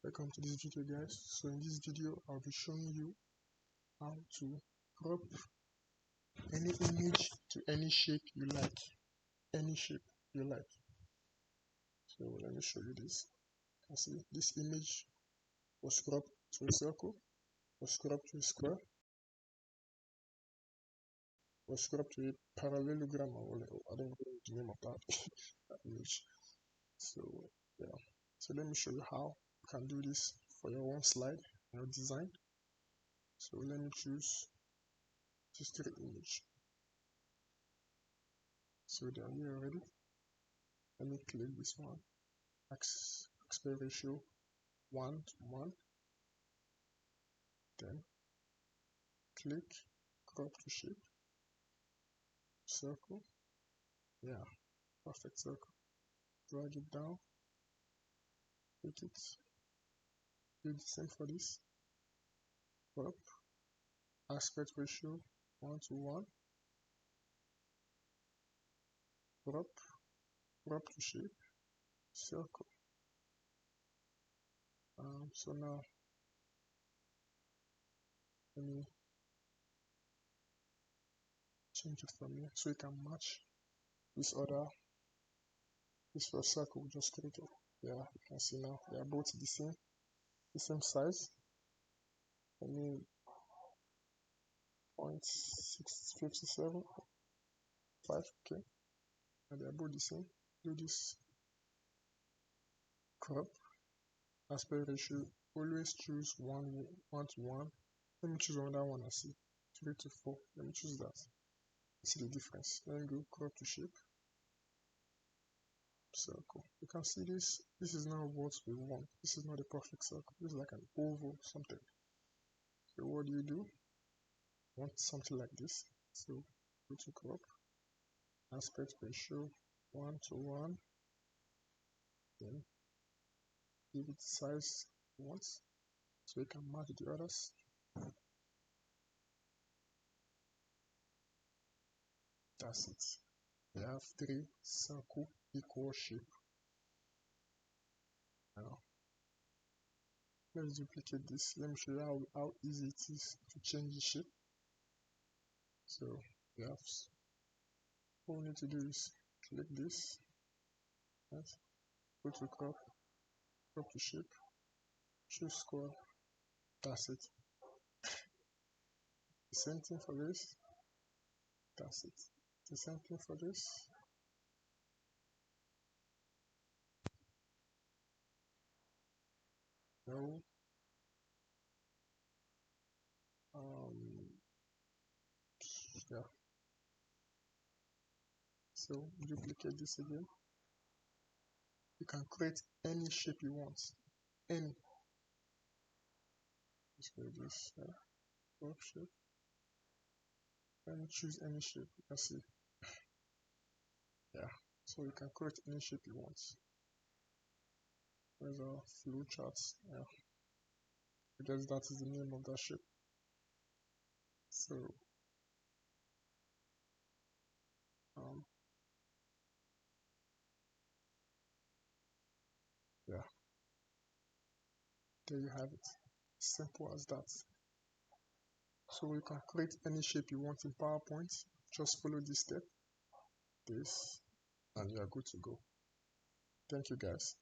Welcome to this video, guys. So in this video I'll be showing you how to crop any image to any shape you like. So let me show you this. You can see this image was cropped to a circle, was cropped to a square, was cropped to a parallelogram, or I don't know the name of that image. So yeah, so let me show you how you can do this for your own slide, your design. So let me choose this 3 image. So they are here already. Let me click this one, aspect ratio 1:1, then click crop to shape, circle, yeah, perfect circle, drag it down, click it, do the same for this, crop, aspect ratio 1:1, crop to shape, circle. So now let me change it from here so it can match this first circle we just created. Yeah, you can see now they are both the same size. Let me 0.657, 5, okay, and they are both the same. Do this crop, aspect ratio, always choose 1:1. Let me choose another one and see 3:4. Let me choose that. See the difference. Then go crop to shape, circle. You can see this is not what we want. This is not a perfect circle. This is like an oval something. So what do? You want something like this. So go to crop, aspect ratio 1:1, then give it size once so you can match the others. That's it. We have 3 circle equal shape. Now let's duplicate this. Let me show you how easy it is to change the shape. So all we need to do is click this, yes, go to crop to shape, choose square. That's it. The same thing for this. That's it. The same thing for this. No. Yeah. So duplicate this again. You can create any shape you want. Any. Let's go this crop shape. And choose any shape. You can see. Yeah. So you can create any shape you want. There's a flow chart. Yeah. I guess that is the name of that shape. So yeah, there you have it. Simple as that. So you can create any shape you want in PowerPoint. Just follow this step, and you are good to go. Thank you, guys.